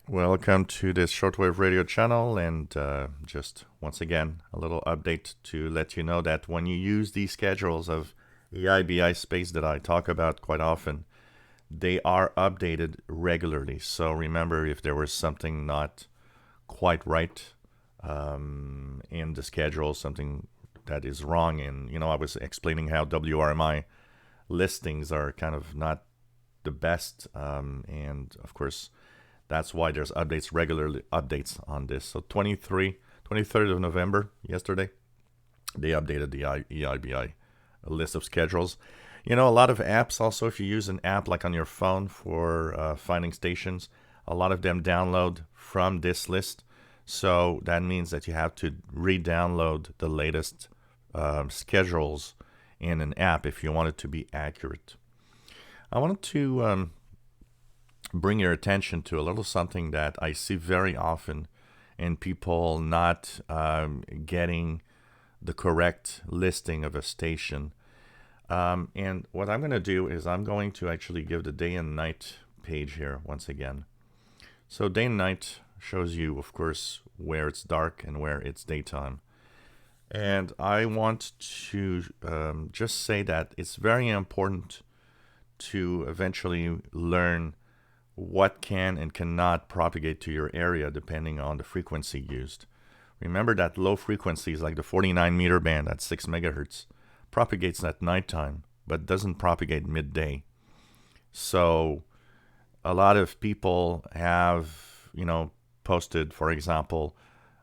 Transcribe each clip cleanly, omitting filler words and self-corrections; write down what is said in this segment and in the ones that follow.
Welcome to this Shortwave radio channel, and just once again, a little update to let you know that when you use these schedules of EIBI space that I talk about quite often, they are updated regularly. So remember, if there was something not quite right in the schedule, something that is wrong, and I was explaining how WRMI listings are kind of not the best, and of course that's why there's regularly updates on this. So 23rd of November, yesterday, they updated the EIBI list of schedules. A lot of apps also, if you use an app like on your phone for finding stations, a lot of them download from this list. So that means that you have to re-download the latest schedules in an app if you want it to be accurate. I wanted to bring your attention to a little something that I see very often in people not getting the correct listing of a station. And what I'm going to do is I'm going to actually give the day and night page here once again. So day and night shows you, of course, where it's dark and where it's daytime. And I want to just say that it's very important to eventually learn what can and cannot propagate to your area depending on the frequency used. Remember that low frequencies like the 49 meter band at 6 megahertz propagates at nighttime but doesn't propagate midday. So a lot of people have, posted, for example,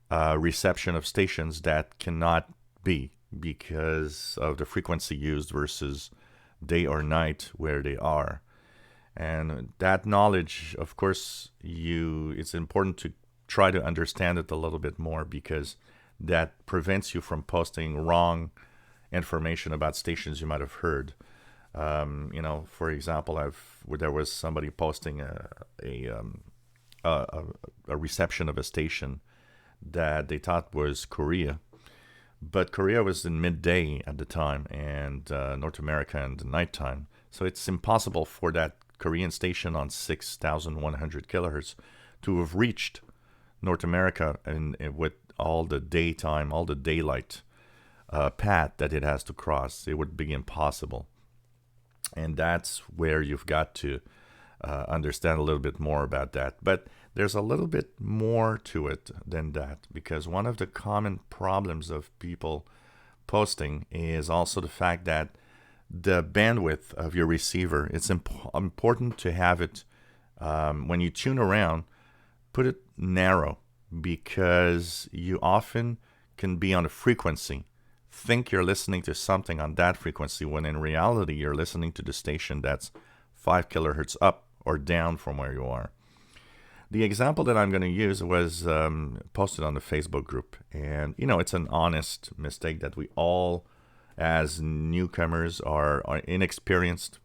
reception of stations that cannot be because of the frequency used versus day or night where they are. And that knowledge, of course, it's important to try to understand it a little bit more because that prevents you from posting wrong information about stations you might have heard. For example, there was somebody posting a reception of a station that they thought was Korea, but Korea was in midday at the time, and North America in the nighttime. So it's impossible for that Korean station on 6,100 kilohertz to have reached North America and with all the daytime, all the daylight path that it has to cross. It would be impossible. And that's where you've got to understand a little bit more about that. But there's a little bit more to it than that, because one of the common problems of people posting is also the fact that the bandwidth of your receiver, it's important to have it, when you tune around, put it narrow, because you often can be on a frequency, think you're listening to something on that frequency, when in reality you're listening to the station that's 5 kilohertz up or down from where you are. The example that I'm going to use was posted on the Facebook group, and it's an honest mistake that we all, as newcomers or inexperienced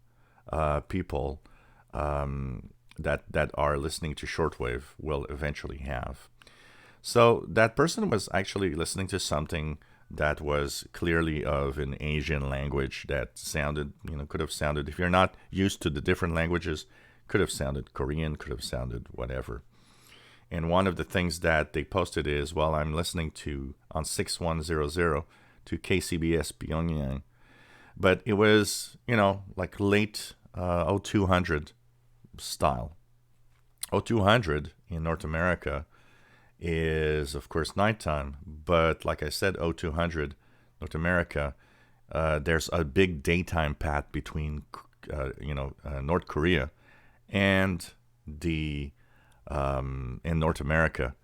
people that are listening to shortwave, will eventually have. So that person was actually listening to something that was clearly of an Asian language that sounded, could have sounded, if you're not used to the different languages, could have sounded Korean, could have sounded whatever. And one of the things that they posted is, well, I'm listening to on 6100 to KCBS Pyongyang. But it was, like late 0200 style. 0200 in North America is, of course, nighttime. But like I said, 0200 North America, there's a big daytime path between, North Korea and the in North America.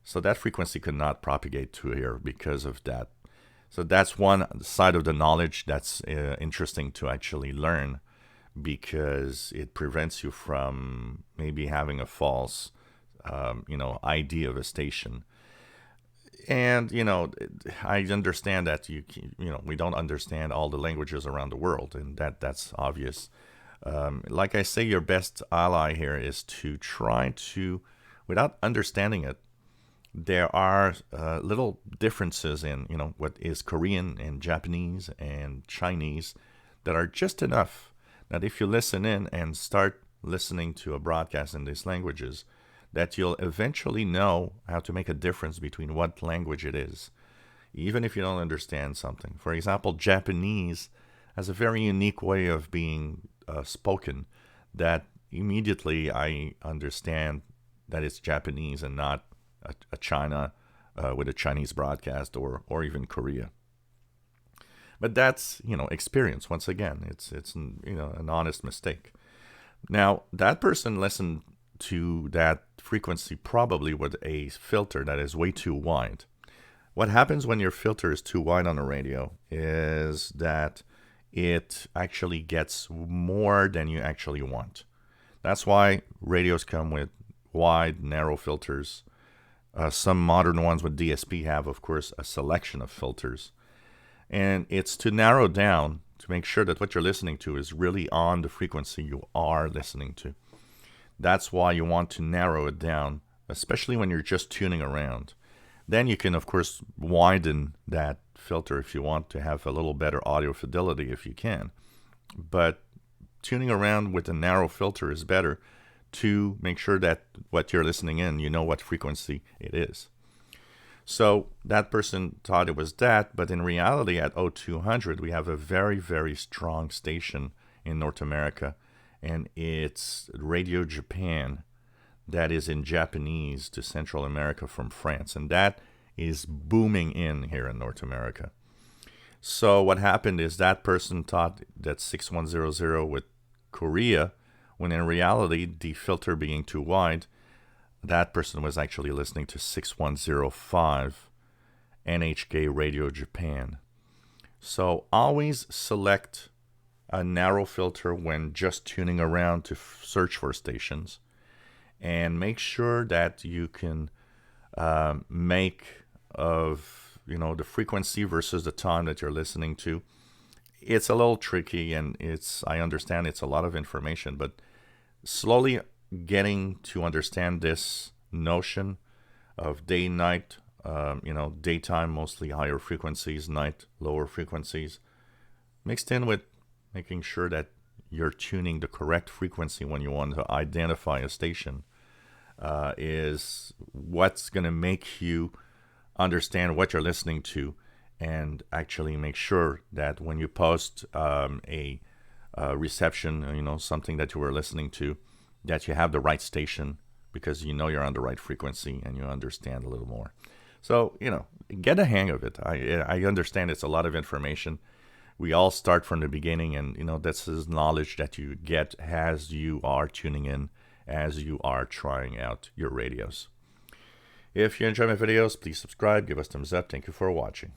So that frequency could not propagate to here because of that. So that's one side of the knowledge that's interesting to actually learn, because it prevents you from maybe having a false, idea of a station. And I understand that we don't understand all the languages around the world, and that's obvious. Like I say, your best ally here is to try to, without understanding it, there are little differences in what is Korean and Japanese and Chinese that are just enough that if you listen in and start listening to a broadcast in these languages, that you'll eventually know how to make a difference between what language it is, even if you don't understand something. For example, Japanese has a very unique way of being spoken that immediately I understand that it's Japanese and not a China with a Chinese broadcast or even Korea. But that's, experience. Once again, it's an honest mistake. Now, that person listened to that frequency probably with a filter that is way too wide. What happens when your filter is too wide on a radio is that it actually gets more than you actually want. That's why radios come with wide, narrow filters. Some modern ones with DSP have, of course, a selection of filters. And it's to narrow down to make sure that what you're listening to is really on the frequency you are listening to. That's why you want to narrow it down, especially when you're just tuning around. Then you can, of course, widen that filter if you want to have a little better audio fidelity if you can. But tuning around with a narrow filter is better to make sure that what you're listening in, you know what frequency it is. So that person thought it was that, but in reality at 0200, we have a very, very strong station in North America, and it's Radio Japan that is in Japanese to Central America from France, and that is booming in here in North America. So what happened is that person thought that 6100 with Korea, when in reality, the filter being too wide, that person was actually listening to 6105 NHK Radio Japan. So always select a narrow filter when just tuning around to search for stations, and make sure that you can make of the frequency versus the time that you're listening to. It's a little tricky, and I understand it's a lot of information, but slowly getting to understand this notion of day, night, daytime mostly higher frequencies, night lower frequencies, mixed in with making sure that you're tuning the correct frequency when you want to identify a station, is what's going to make you understand what you're listening to, and actually make sure that when you post a reception, something that you were listening to, that you have the right station, because you're on the right frequency and you understand a little more. So, get a hang of it. I understand it's a lot of information. We all start from the beginning, and, this is knowledge that you get as you are tuning in, as you are trying out your radios. If you enjoy my videos, please subscribe, give us thumbs up. Thank you for watching.